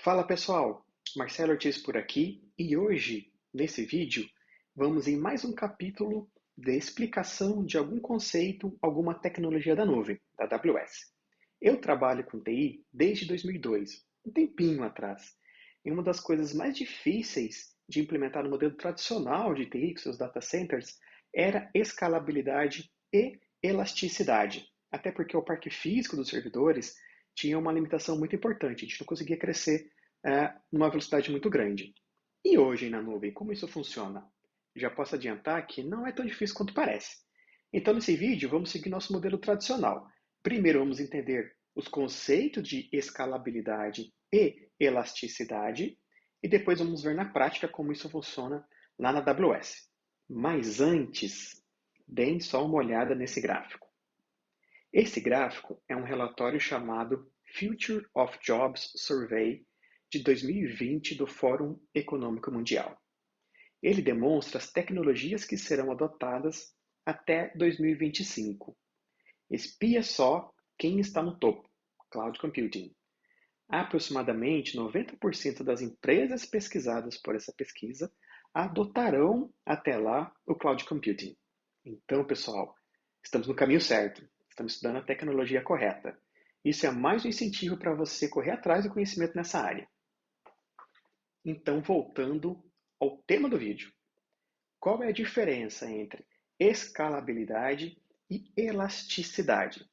Fala pessoal, Marcelo Ortiz por aqui e hoje, nesse vídeo, vamos em mais um capítulo de explicação de algum conceito, alguma tecnologia da nuvem, da AWS. Eu trabalho com TI desde 2002, um tempinho atrás, e uma das coisas mais difíceis de implementar no modelo tradicional de TI, com seus data centers, era escalabilidade e elasticidade. Até porque o parque físico dos servidores tinha uma limitação muito importante, a gente não conseguia crescer numa velocidade muito grande. E hoje na nuvem, como isso funciona? Já posso adiantar que não é tão difícil quanto parece. Então, nesse vídeo, vamos seguir nosso modelo tradicional. Primeiro, vamos entender os conceitos de escalabilidade e elasticidade, e depois vamos ver na prática como isso funciona lá na AWS. Mas antes, deem só uma olhada nesse gráfico. Esse gráfico é um relatório chamado Future of Jobs Survey de 2020 do Fórum Econômico Mundial. Ele demonstra as tecnologias que serão adotadas até 2025. Espia só quem está no topo: Cloud Computing. Aproximadamente 90% das empresas pesquisadas por essa pesquisa adotarão até lá o Cloud Computing. Então, pessoal, estamos no caminho certo. Estamos estudando a tecnologia correta. Isso é mais um incentivo para você correr atrás do conhecimento nessa área. Então, voltando ao tema do vídeo. Qual é a diferença entre escalabilidade e elasticidade?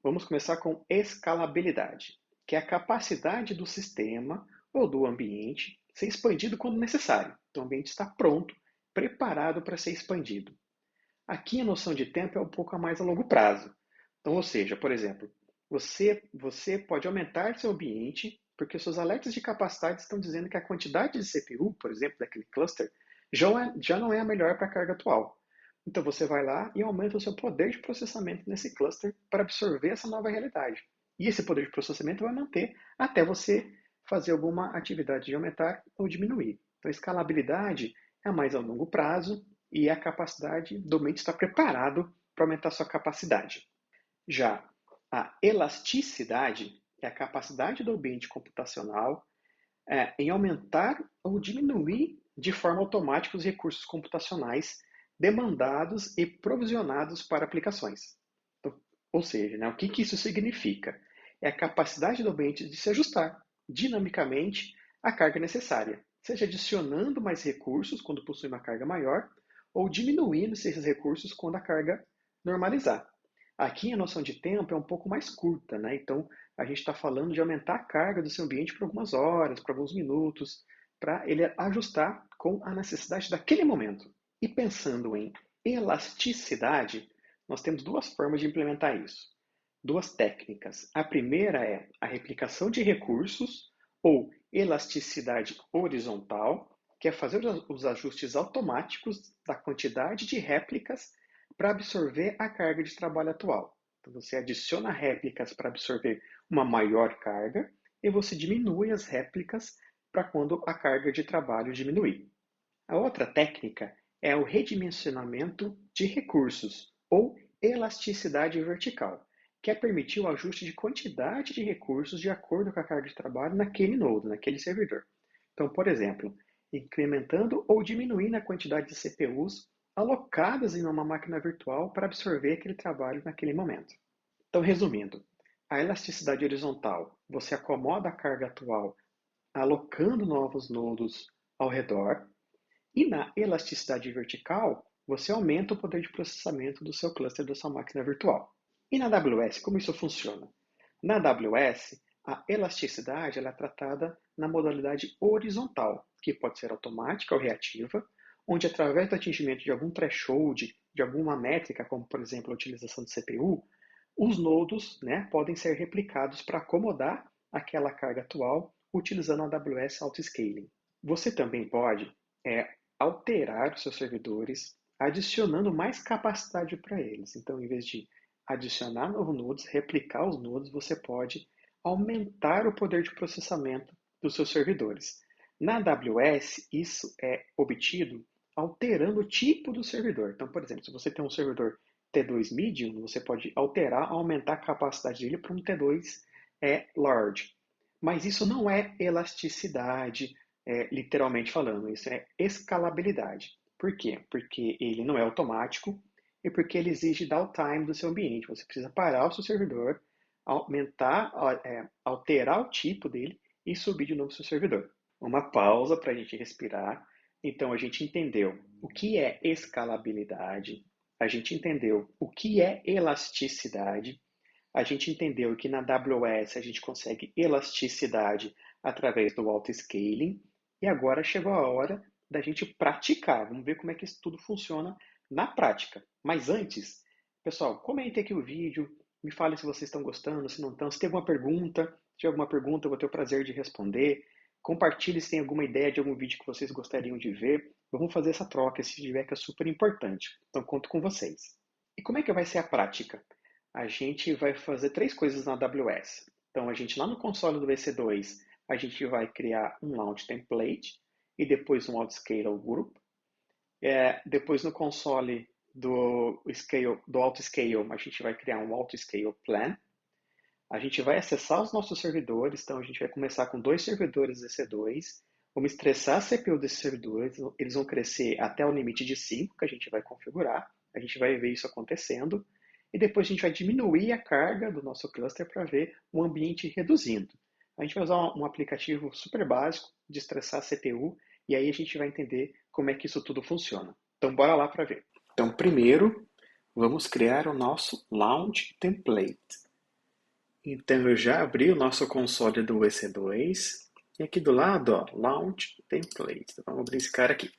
Vamos começar com escalabilidade, que é a capacidade do sistema ou do ambiente ser expandido quando necessário. Então, o ambiente está pronto, preparado para ser expandido. Aqui a noção de tempo é um pouco a mais a longo prazo. Então, ou seja, por exemplo, você pode aumentar seu ambiente porque seus alertas de capacidade estão dizendo que a quantidade de CPU, por exemplo, daquele cluster, já não é a melhor para a carga atual. Então você vai lá e aumenta o seu poder de processamento nesse cluster para absorver essa nova realidade. E esse poder de processamento vai manter até você fazer alguma atividade de aumentar ou diminuir. Então, a escalabilidade é a mais a longo prazo e a capacidade do ambiente estar preparado para aumentar sua capacidade. Já a elasticidade é a capacidade do ambiente computacional em aumentar ou diminuir de forma automática os recursos computacionais demandados e provisionados para aplicações. Então, ou seja, o que isso significa? É a capacidade do ambiente de se ajustar dinamicamente à carga necessária, seja adicionando mais recursos quando possui uma carga maior, ou diminuindo esses recursos quando a carga normalizar. Aqui a noção de tempo é um pouco mais curta, né? Então a gente está falando de aumentar a carga do seu ambiente por algumas horas, por alguns minutos, para ele ajustar com a necessidade daquele momento. E pensando em elasticidade, nós temos duas formas de implementar isso. Duas técnicas. A primeira é a replicação de recursos, ou elasticidade horizontal, que é fazer os ajustes automáticos da quantidade de réplicas para absorver a carga de trabalho atual. Então, você adiciona réplicas para absorver uma maior carga e você diminui as réplicas para quando a carga de trabalho diminuir. A outra técnica é o redimensionamento de recursos, ou elasticidade vertical, que é permitir o ajuste de quantidade de recursos de acordo com a carga de trabalho naquele nodo, naquele servidor. Então, por exemplo, incrementando ou diminuindo a quantidade de CPUs alocadas em uma máquina virtual para absorver aquele trabalho naquele momento. Então, resumindo, a elasticidade horizontal, você acomoda a carga atual alocando novos nodos ao redor, e na elasticidade vertical, você aumenta o poder de processamento do seu cluster da sua máquina virtual. E na AWS, como isso funciona? Na AWS, a elasticidade ela é tratada na modalidade horizontal, que pode ser automática ou reativa, onde através do atingimento de algum threshold, de alguma métrica, como por exemplo a utilização de CPU, os nodos podem ser replicados para acomodar aquela carga atual utilizando a AWS Autoscaling. Você também pode alterar os seus servidores, adicionando mais capacidade para eles. Então, em vez de adicionar novos nodos, replicar os nodos, você pode aumentar o poder de processamento dos seus servidores. Na AWS, isso é obtido alterando o tipo do servidor. Então, por exemplo, se você tem um servidor T2 Medium, você pode alterar, aumentar a capacidade dele para um T2 Large. Mas isso não é elasticidade, literalmente falando, isso é escalabilidade. Por quê? Porque ele não é automático e porque ele exige downtime do seu ambiente. Você precisa parar o seu servidor, aumentar, alterar o tipo dele e subir de novo o seu servidor. Uma pausa para a gente respirar. Então, a gente entendeu o que é escalabilidade, a gente entendeu o que é elasticidade, a gente entendeu que na AWS a gente consegue elasticidade através do auto-scaling e agora chegou a hora da gente praticar. Vamos ver como é que isso tudo funciona na prática. Mas antes, pessoal, comente aqui o vídeo, me fale se vocês estão gostando, se não estão, se tem alguma pergunta. Se tiver alguma pergunta, eu vou ter o prazer de responder. Compartilhe se tem alguma ideia de algum vídeo que vocês gostariam de ver. Vamos fazer essa troca, esse feedback é super importante. Então, conto com vocês. E como é que vai ser a prática? A gente vai fazer três coisas na AWS. Então, a gente lá no console do EC2, a gente vai criar um launch template e depois um autoscale group. Depois no console do autoscale, a gente vai criar um autoscale plan. A gente vai acessar os nossos servidores, então a gente vai começar com 2 servidores EC2. Vamos estressar a CPU desses servidores, eles vão crescer até o limite de 5 que a gente vai configurar. A gente vai ver isso acontecendo. E depois a gente vai diminuir a carga do nosso cluster para ver o ambiente reduzindo. A gente vai usar um aplicativo super básico de estressar a CPU e aí a gente vai entender como é que isso tudo funciona. Então, bora lá para ver. Então, primeiro, vamos criar o nosso Launch Template. Então, eu já abri o nosso console do EC2 e aqui do lado, ó, Launch Template. Então, vamos abrir esse cara aqui.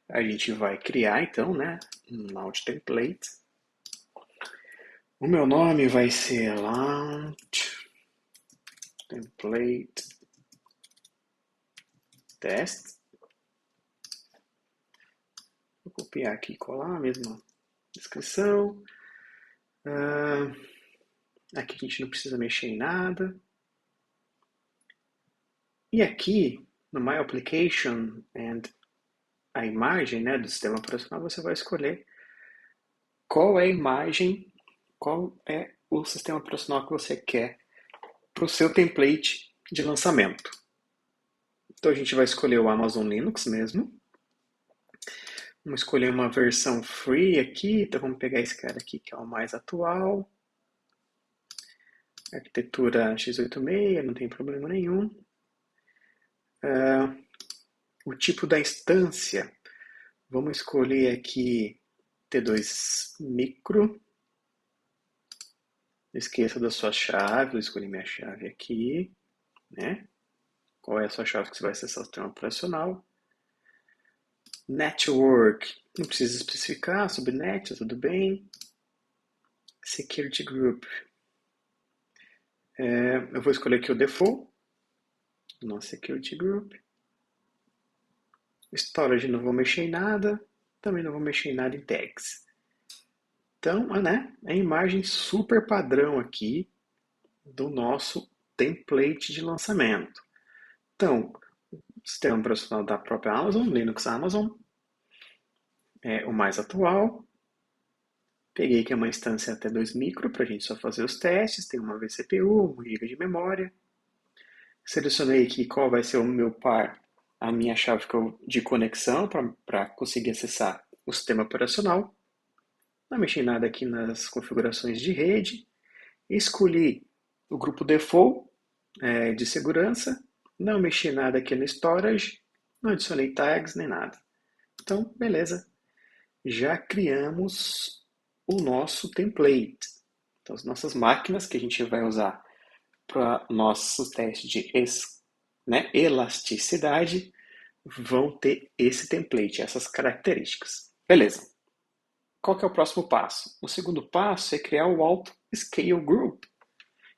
A gente vai criar, então, né, um Launch Template. O meu nome vai ser Launch Template Test. Vou copiar aqui e colar a mesma descrição. Aqui a gente não precisa mexer em nada. E aqui, no My Application and a imagem, né, do sistema operacional, você vai escolher qual é a imagem, qual é o sistema operacional que você quer para o seu template de lançamento. Então a gente vai escolher o Amazon Linux mesmo. Vamos escolher uma versão free aqui, então vamos pegar esse cara aqui que é o mais atual. Arquitetura x86, não tem problema nenhum. O tipo da instância, vamos escolher aqui T2 Micro. Não esqueça da sua chave, eu escolhi minha chave aqui, né? Qual é a sua chave que você vai acessar o sistema operacional? Network, não precisa especificar, subnet, tudo bem. Security Group, eu vou escolher aqui o default, nosso Security Group. Storage, não vou mexer em nada, também não vou mexer em nada em tags. Então, né, é a imagem super padrão aqui do nosso template de lançamento. Então, sistema operacional da própria Amazon, Linux Amazon, é o mais atual. Peguei aqui uma instância até 2 micro para a gente só fazer os testes, tem uma vCPU, 1 GB de memória. Selecionei aqui qual vai ser o meu par, a minha chave de conexão para conseguir acessar o sistema operacional. Não mexi nada aqui nas configurações de rede. Escolhi o grupo default de segurança. Não mexi nada aqui no storage. Não adicionei tags nem nada. Então, beleza. Já criamos o nosso template. Então, as nossas máquinas que a gente vai usar para nosso teste de elasticidade vão ter esse template, essas características. Beleza. Qual que é o próximo passo? O segundo passo é criar o Auto Scale Group,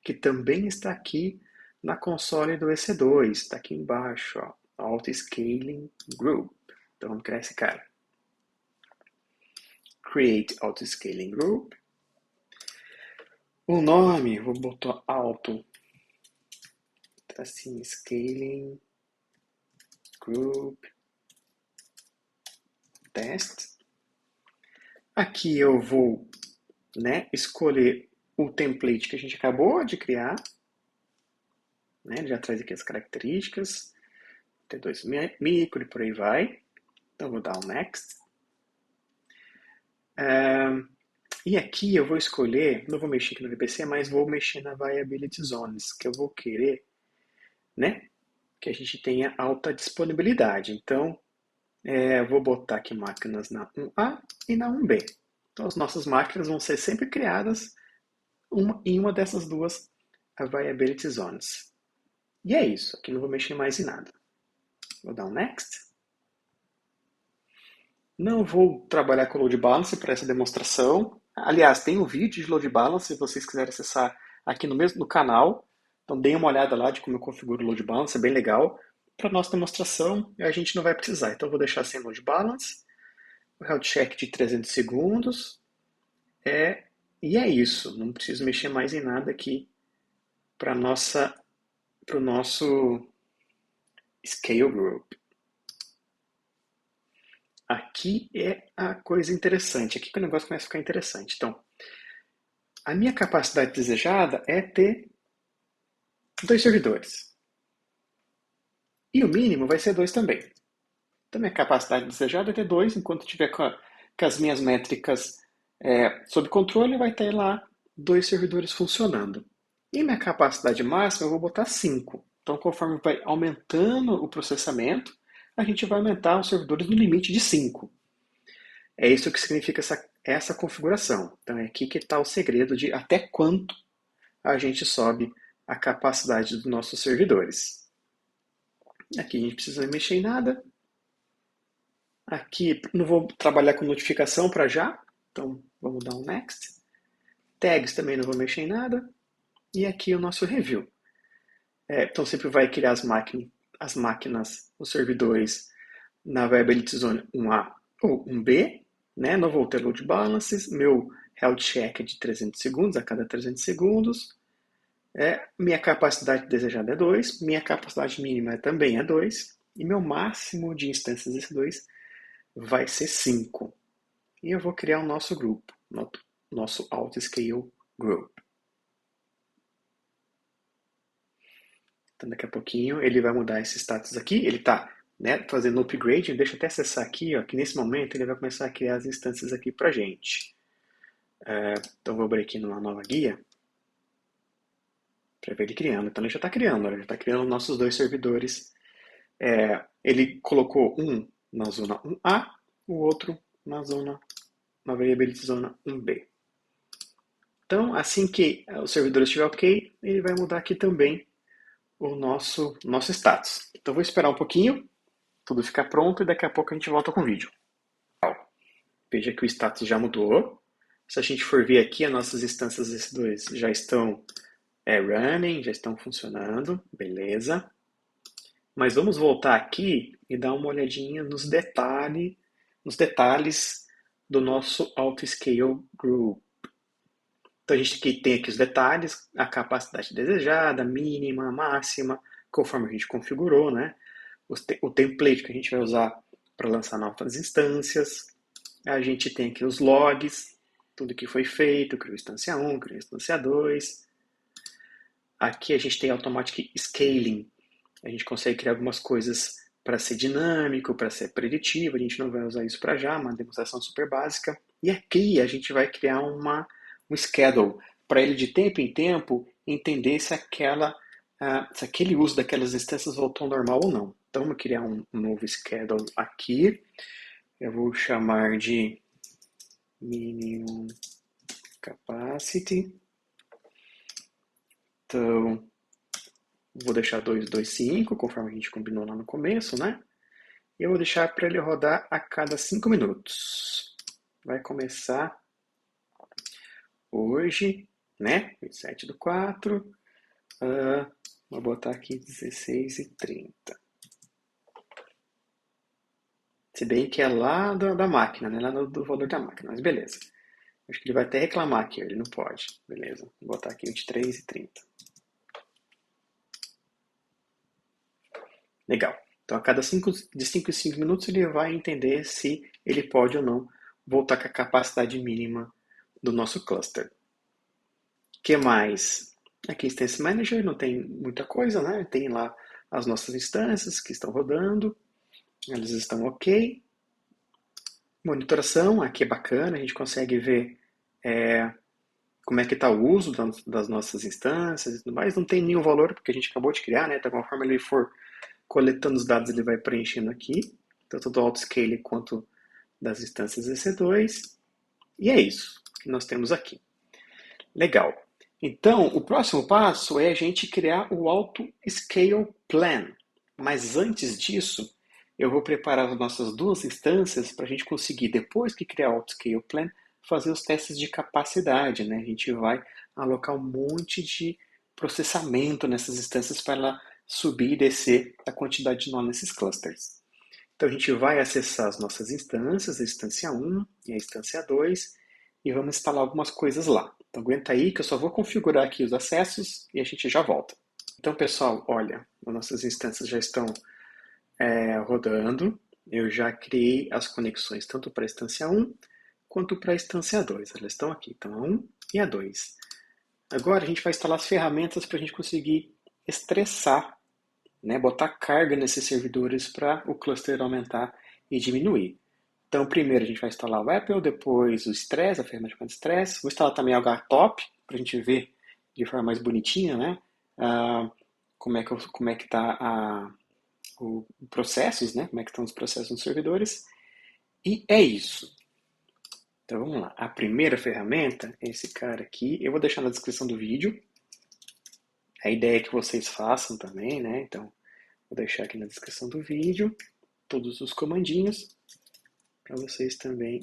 que também está aqui na console do EC2, está aqui embaixo, ó, Auto Scaling Group. Então vamos criar esse cara. Create Auto Scaling Group. O nome, vou botar Auto assim, Scaling Group Test. Aqui eu vou, né, escolher o template que a gente acabou de criar. né? Ele já traz aqui as características, T2 micro e por aí vai. Então, vou dar um Next. E aqui eu vou escolher, não vou mexer aqui no VPC, mas vou mexer na Viability Zones, que eu vou querer, né, que a gente tenha alta disponibilidade. Então, vou botar aqui máquinas na 1A e na 1B. Então, as nossas máquinas vão ser sempre criadas em uma dessas duas Viability Zones. E é isso, aqui não vou mexer mais em nada. Vou dar um Next. Não vou trabalhar com Load Balance para essa demonstração. Aliás, tem um vídeo de Load Balance, se vocês quiserem acessar aqui no canal. Então, deem uma olhada lá de como eu configuro o Load Balance, é bem legal. Para nossa demonstração, a gente não vai precisar. Então, eu vou deixar sem Load Balance. O Health Check de 300 segundos. E é isso. Não preciso mexer mais em nada aqui para o nosso Scale Group. Aqui é a coisa interessante. Aqui que o negócio começa a ficar interessante. Então, a minha capacidade desejada é ter 2 servidores. E o mínimo vai ser 2 também. Então, minha capacidade desejada é ter 2, enquanto eu tiver com as minhas métricas sob controle, vai ter lá 2 servidores funcionando. E minha capacidade máxima eu vou botar 5. Então, conforme vai aumentando o processamento, a gente vai aumentar os servidores no limite de 5. É isso que significa essa configuração. Então, é aqui que está o segredo de até quanto a gente sobe a capacidade dos nossos servidores. Aqui a gente precisa mexer em nada. Aqui não vou trabalhar com notificação para já, então vamos dar um Next. Tags também não vou mexer em nada. E aqui o nosso review. Então sempre vai criar as máquinas, os servidores na Viability Zone 1A ou 1B. Né? Não vou ter load balances. Meu health check é de 300 segundos a cada 300 segundos. Minha capacidade desejada é 2. Minha capacidade mínima também é 2. E meu máximo de instâncias desse 2 vai ser 5. E eu vou criar o nosso grupo, nosso Autoscale Group. Então daqui a pouquinho ele vai mudar esse status aqui. Ele está fazendo upgrade. Deixa eu até acessar aqui, ó, que nesse momento ele vai começar a criar as instâncias aqui para a gente. Então vou abrir aqui numa nova guia para ver ele criando. Então ele já está criando, ele já está criando nossos 2 servidores. Ele colocou um na zona 1A, o outro na Variability Zona 1B. Então, assim que o servidor estiver ok, ele vai mudar aqui também o nosso status. Então, vou esperar um pouquinho, tudo ficar pronto e daqui a pouco a gente volta com o vídeo. Veja que o status já mudou. Se a gente for ver aqui, as nossas instâncias S2 já estão running, já estão funcionando, beleza. Mas vamos voltar aqui e dar uma olhadinha nos detalhes do nosso Autoscale Group. Então a gente tem aqui os detalhes, a capacidade desejada, mínima, máxima, conforme a gente configurou, né? O template que a gente vai usar para lançar novas instâncias. A gente tem aqui os logs, tudo que foi feito, criou instância 1, criou instância 2. Aqui a gente tem Automatic Scaling. A gente consegue criar algumas coisas para ser dinâmico, para ser preditivo. A gente não vai usar isso para já, uma demonstração super básica. E aqui a gente vai criar um schedule para ele de tempo em tempo entender se aquele uso daquelas instâncias voltou ao normal ou não. Então vamos criar um novo schedule aqui. Eu vou chamar de minimum capacity. Então vou deixar 225, conforme a gente combinou lá no começo, né? E eu vou deixar para ele rodar a cada 5 minutos. Vai começar hoje, né? 27/4. Vou botar aqui 16h30. Se bem que é lá da máquina, né? Lá do valor da máquina, mas beleza. Acho que ele vai até reclamar aqui, ele não pode. Beleza, vou botar aqui 23h30. Legal. Então, a cada de 5 em 5 minutos, ele vai entender se ele pode ou não voltar com a capacidade mínima do nosso cluster. O que mais? Aqui Instance Manager não tem muita coisa, né? Tem lá as nossas instâncias que estão rodando, elas estão ok. Monitoração, aqui é bacana, a gente consegue ver como é que está o uso das nossas instâncias e tudo mais. Não tem nenhum valor, porque a gente acabou de criar, né? Então, conforme ele for coletando os dados, ele vai preenchendo aqui, tanto do autoscale quanto das instâncias EC2. E é isso que nós temos aqui. Legal. Então, o próximo passo é a gente criar o Auto Scale Plan. Mas antes disso, eu vou preparar as nossas duas instâncias para a gente conseguir, depois que criar o Auto Scale Plan, fazer os testes de capacidade, né? A gente vai alocar um monte de processamento nessas instâncias para ela subir e descer a quantidade de nó nesses clusters. Então, a gente vai acessar as nossas instâncias, a instância 1 e a instância 2, e vamos instalar algumas coisas lá. Então, aguenta aí que eu só vou configurar aqui os acessos e a gente já volta. Então, pessoal, olha, as nossas instâncias já estão rodando. Eu já criei as conexões tanto para a instância 1 quanto para a instância 2. Elas estão aqui, então a 1 e a 2. Agora a gente vai instalar as ferramentas para a gente conseguir estressar, né, botar carga nesses servidores para o cluster aumentar e diminuir. Então, primeiro a gente vai instalar o Apple, depois o Stress, a ferramenta de Stress. Vou instalar também o HTOP, para a gente ver de forma mais bonitinha, né? Como é que está os processos, né? Como é que estão os processos nos servidores. E é isso. Então, vamos lá. A primeira ferramenta é esse cara aqui. Eu vou deixar na descrição do vídeo. A ideia é que vocês façam também, né? Então, vou deixar aqui na descrição do vídeo todos os comandinhos para vocês também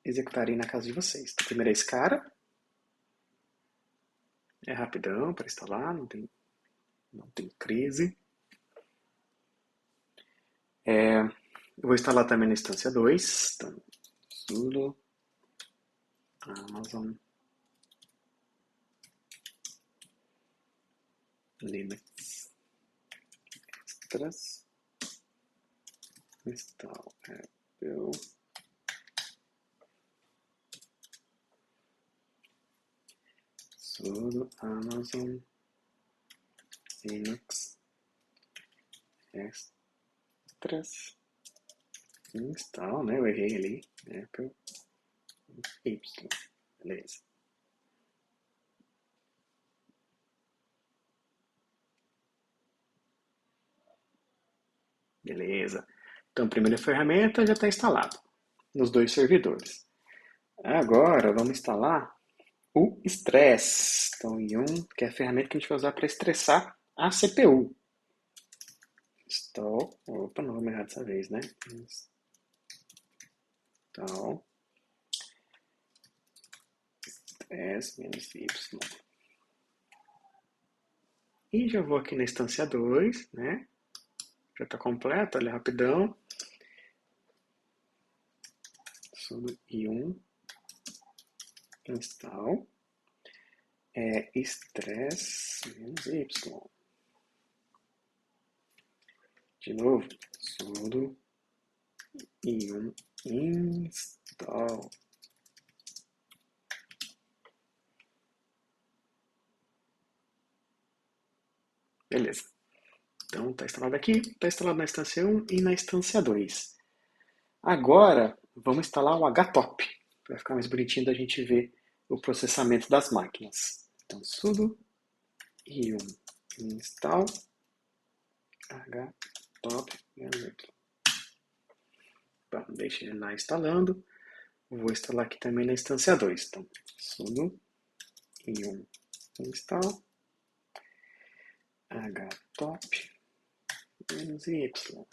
executarem na casa de vocês. Então, primeiro é esse cara. É rapidão para instalar, não tem crise. Eu vou instalar também na instância 2. Então, sudo Amazon Linux Extras install Apple sudo Amazon Linux Extras install, né? Eu errei ali. Apple Y. Beleza. Beleza. Então, a primeira ferramenta já está instalada nos dois servidores. Agora, vamos instalar o Stress. Então, Yum, que é a ferramenta que a gente vai usar para estressar a CPU. Install. Opa, não vamos errar dessa vez, né? Install. Stress-Y. E já vou aqui na instância 2, né? Já está completa, olha rapidão. Sudo Yum. Install. Stress-Y. De novo, sudo Yum install. Beleza. Então, está instalado aqui, está instalado na instância 1 e na instância 2. Agora, vamos instalar o HTOP, para ficar mais bonitinho da gente ver o processamento das máquinas. Então, sudo yum install HTOP. Bom, deixa ele lá instalando. Vou instalar aqui também na instância 2. Então, sudo yum install HTOP -y.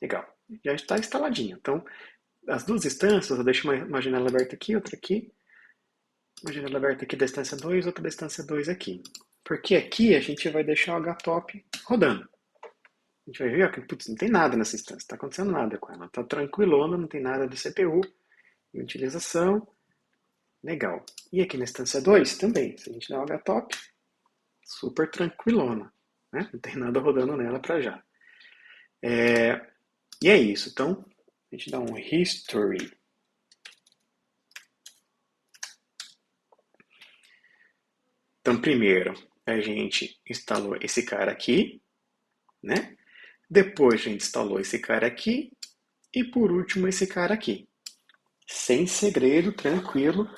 Legal, já está instaladinho. Então, as duas instâncias, eu deixo uma janela aberta aqui, outra aqui. Uma janela aberta aqui da instância 2, outra da instância 2 aqui. Porque aqui a gente vai deixar o HTOP rodando. A gente vai ver que putz, não tem nada nessa instância, não está acontecendo nada com ela. Está tranquilona, não tem nada de CPU, de utilização. Legal. E aqui na instância 2 também, se a gente der o HTOP, super tranquilona. Né? Não tem nada rodando nela para já. E é isso. Então, a gente dá um history Então, primeiro, a gente instalou esse cara aqui, né? Depois a gente instalou esse cara aqui e por último esse cara aqui. Sem segredo, tranquilo,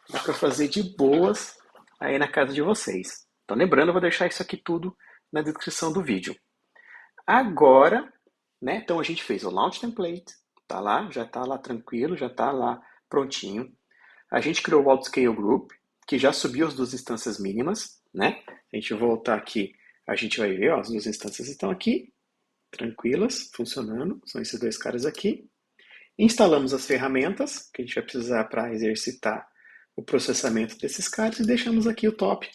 dá para fazer de boas aí na casa de vocês. Então lembrando, eu vou deixar isso aqui tudo na descrição do vídeo. Agora, né, então a gente fez o Launch Template, tá lá, já tá lá tranquilo, já tá lá prontinho. A gente criou o Autoscale Group, que já subiu as duas instâncias mínimas, né? Se a gente voltar aqui, a gente vai ver, ó, as duas instâncias estão aqui, tranquilas, funcionando, são esses dois caras aqui. Instalamos as ferramentas que a gente vai precisar para exercitar o processamento desses caras e deixamos aqui o top,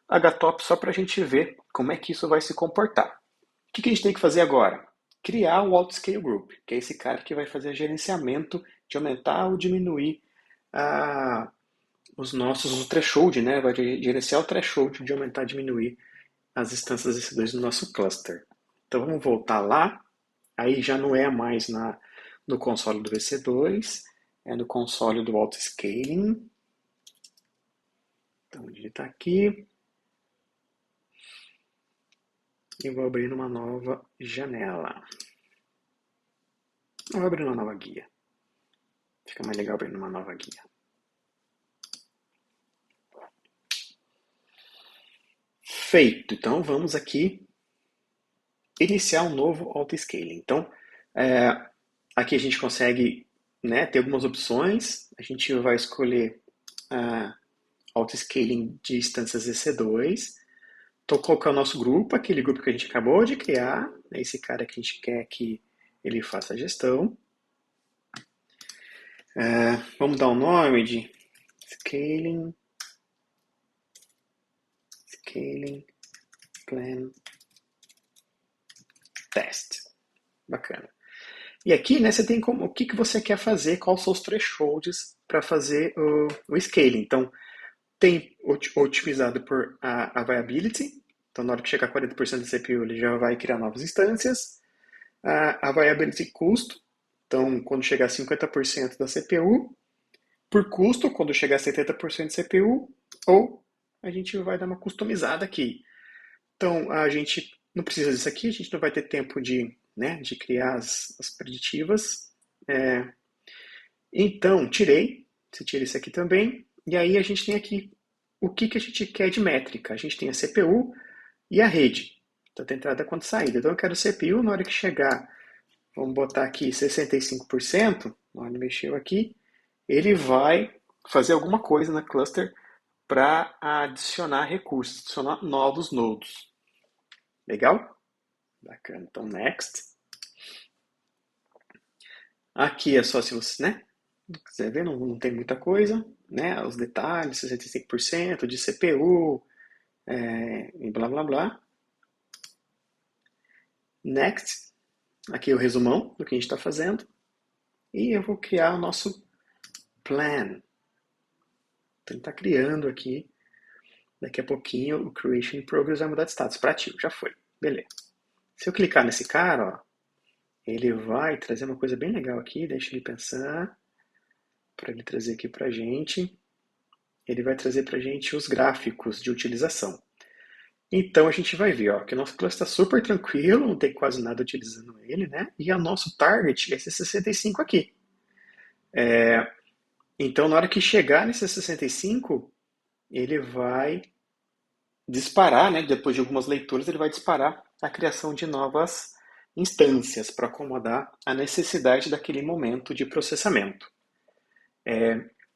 HTOP, só para a gente ver como é que isso vai se comportar. O que a gente tem que fazer agora? Criar o Autoscale Group, que é esse cara que vai fazer gerenciamento de aumentar ou diminuir os nossos, o threshold, né? Vai gerenciar o threshold de aumentar e diminuir as instâncias EC2 no nosso cluster. Então vamos voltar lá, aí já não é mais no console do EC2, é no console do Autoscaling. Então digitar aqui e vou abrir uma nova janela. Eu vou abrir uma nova guia. Fica mais legal abrir uma nova guia. Feito. Então vamos aqui iniciar um novo autoscaling. Então aqui a gente consegue, né, ter algumas opções. A gente vai escolher autoscaling de instâncias EC2. Então qual que é o nosso grupo? Aquele grupo que a gente acabou de criar. É esse cara que a gente quer que ele faça a gestão. Vamos dar um nome de Scaling Plan Test. Bacana. E aqui, né, você tem o que você quer fazer, quais são os thresholds para fazer o scaling. Então, tem otimizado por a viability. Então, na hora que chegar a 40% da CPU, ele já vai criar novas instâncias. A viability custo. Então, quando chegar a 50% da CPU, por custo, quando chegar a 70% da CPU, ou a gente vai dar uma customizada aqui. Então, a gente não precisa disso aqui, a gente não vai ter tempo de criar as preditivas. Então, você tira isso aqui também, e aí a gente tem aqui o que a gente quer de métrica. A gente tem a CPU e a rede, tanto entrada quanto saída. Então, eu quero CPU, na hora que chegar, vamos botar aqui 65%, na hora que mexeu aqui, ele vai fazer alguma coisa na cluster para adicionar recursos, adicionar novos nodos. Legal? Bacana. Então, next. Aqui é só se você, quiser ver, não tem muita coisa, né? Os detalhes, 65% de CPU, e blá blá blá. Next. Aqui é o resumão do que a gente está fazendo. E eu vou criar o nosso plan. Então, ele está criando aqui. Daqui a pouquinho o Creation in Progress vai mudar de status para ativo. Já foi. Beleza. Se eu clicar nesse cara, ó, ele vai trazer uma coisa bem legal aqui. Deixa ele pensar. Para ele trazer aqui para a gente. Ele vai trazer para a gente os gráficos de utilização. Então a gente vai ver que o nosso cluster está super tranquilo, não tem quase nada utilizando ele, né? E o nosso target é esse 65 aqui. Então na hora que chegar nesse 65, ele vai disparar, né? Depois de algumas leituras, ele vai disparar a criação de novas instâncias para acomodar a necessidade daquele momento de processamento.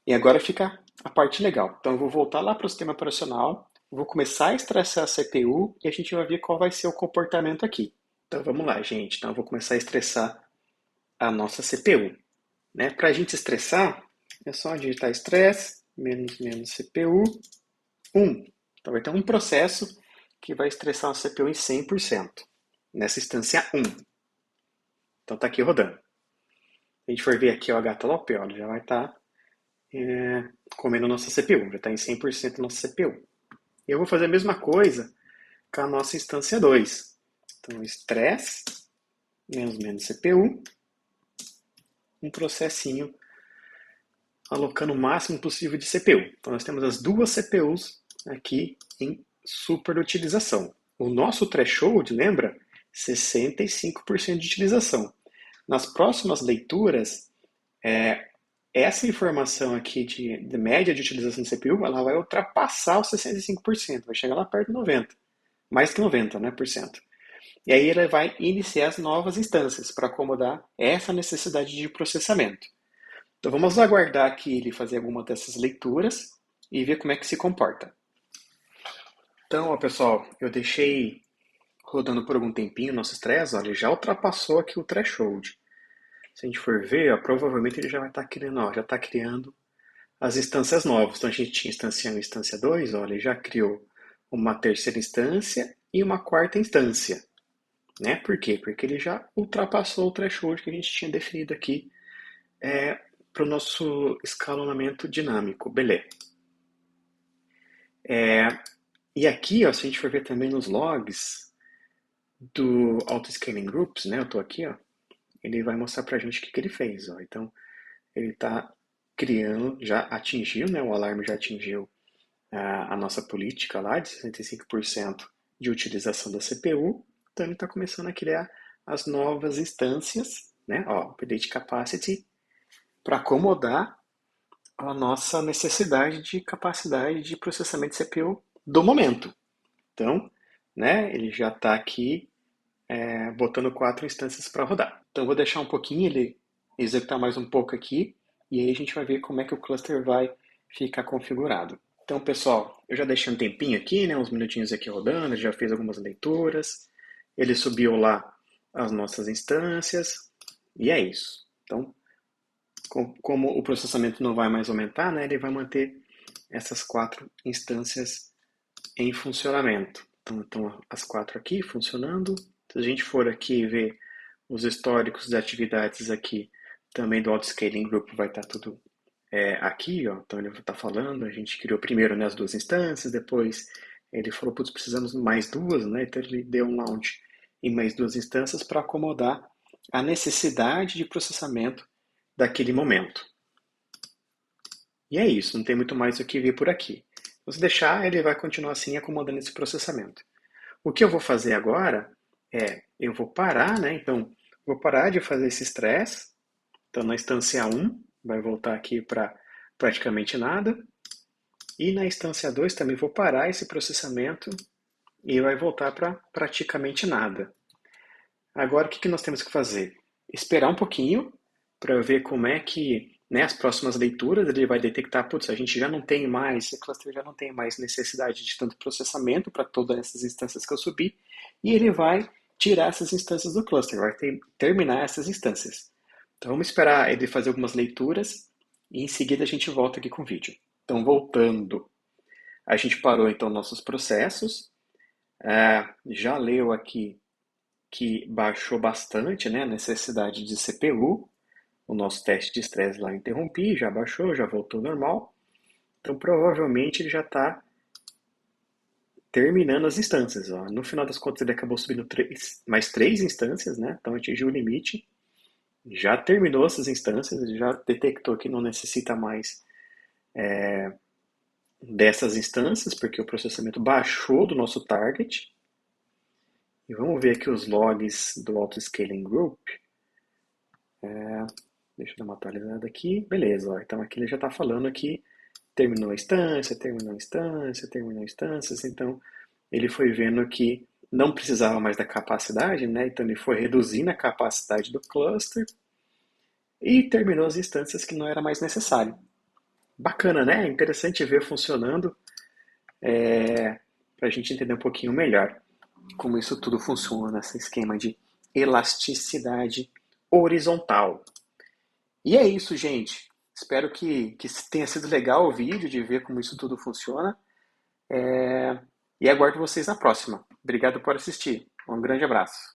E agora fica a parte legal. Então eu vou voltar lá para o sistema operacional, vou começar a estressar a CPU e a gente vai ver qual vai ser o comportamento aqui. Então vamos lá, gente. Então eu vou começar a estressar a nossa CPU. Né? Para a gente estressar, é só digitar stress, menos CPU, 1. Então vai ter um processo que vai estressar a CPU em 100%, nessa instância 1. Então está aqui rodando. Se a gente for ver aqui o HTLOP, ó, já vai estar comendo nossa CPU, já está em 100% nossa CPU. E eu vou fazer a mesma coisa com a nossa instância 2. Então, stress, menos CPU, um processinho alocando o máximo possível de CPU. Então, nós temos as duas CPUs aqui em superutilização. O nosso threshold, lembra? 65% de utilização. Nas próximas leituras, essa informação aqui de média de utilização de CPU, ela vai ultrapassar os 65%, vai chegar lá perto de 90%, mais que 90%, né, por cento. E aí ele vai iniciar as novas instâncias para acomodar essa necessidade de processamento. Então vamos aguardar aqui ele fazer alguma dessas leituras e ver como é que se comporta. Então, ó, pessoal, eu deixei rodando por algum tempinho o nosso stress, olha, ele já ultrapassou aqui o threshold. Se a gente for ver, ó, provavelmente ele já vai estar criando, ó, já está criando as instâncias novas. Então a gente tinha instância 1 e instância 2, olha, ele já criou uma terceira instância e uma quarta instância. Né? Por quê? Porque ele já ultrapassou o threshold que a gente tinha definido aqui para o nosso escalonamento dinâmico. Beleza. E aqui, ó, se a gente for ver também nos logs do Autoscaling Groups, né? Eu estou aqui, ó, ele vai mostrar para a gente o que ele fez. Ó. Então, ele está criando, já atingiu, né? O alarme já atingiu a nossa política lá de 65% de utilização da CPU. Então, ele está começando a criar as novas instâncias, né? Ó, Update Capacity, para acomodar a nossa necessidade de capacidade de processamento de CPU do momento. Então, né, ele já está aqui botando 4 instâncias para rodar. Então, vou deixar um pouquinho ele executar mais um pouco aqui, e aí a gente vai ver como é que o cluster vai ficar configurado. Então, pessoal, eu já deixei um tempinho aqui, né, uns minutinhos aqui rodando, já fiz algumas leituras, ele subiu lá as nossas instâncias, e é isso. Então, como o processamento não vai mais aumentar, né, ele vai manter essas 4 instâncias em funcionamento. Então, estão as 4 aqui funcionando. Se a gente for aqui ver os históricos de atividades aqui, também do Autoscaling Group vai estar tudo aqui, ó. Então ele está falando, a gente criou primeiro, né, as 2 instâncias, depois ele falou, putz, precisamos mais 2, né? Então ele deu um launch em mais 2 instâncias para acomodar a necessidade de processamento daquele momento. E é isso, não tem muito mais o que ver por aqui. Se deixar, ele vai continuar assim acomodando esse processamento. O que eu vou fazer agora eu vou parar, né? Então, vou parar de fazer esse stress. Então, na instância 1, vai voltar aqui para praticamente nada. E na instância 2 também vou parar esse processamento e vai voltar para praticamente nada. Agora, o que nós temos que fazer? Esperar um pouquinho para ver como é que, né, as próximas leituras ele vai detectar, putz, a gente já não tem mais, esse cluster já não tem mais necessidade de tanto processamento para todas essas instâncias que eu subi, e ele vai tirar essas instâncias do cluster, vai terminar essas instâncias. Então vamos esperar ele fazer algumas leituras e em seguida a gente volta aqui com o vídeo. Então voltando, a gente parou então nossos processos, já leu aqui que baixou bastante, né, a necessidade de CPU. O nosso teste de estresse lá interrompi, já baixou, já voltou ao normal. Então provavelmente ele já está terminando as instâncias. Ó. No final das contas ele acabou subindo mais 3 instâncias, né? Então atingiu o limite. Já terminou essas instâncias, já detectou que não necessita mais dessas instâncias, porque o processamento baixou do nosso target. E vamos ver aqui os logs do Autoscaling Group. Deixa eu dar uma atualizada aqui. Beleza, ó, então aqui ele já está falando que terminou a instância, terminou a instância, terminou a instância. Então ele foi vendo que não precisava mais da capacidade, né? Então ele foi reduzindo a capacidade do cluster e terminou as instâncias que não era mais necessário. Bacana, né? É interessante ver funcionando para a gente entender um pouquinho melhor como isso tudo funciona, esse esquema de elasticidade horizontal. E é isso, gente. Espero que tenha sido legal o vídeo de ver como isso tudo funciona. E aguardo vocês na próxima. Obrigado por assistir. Um grande abraço.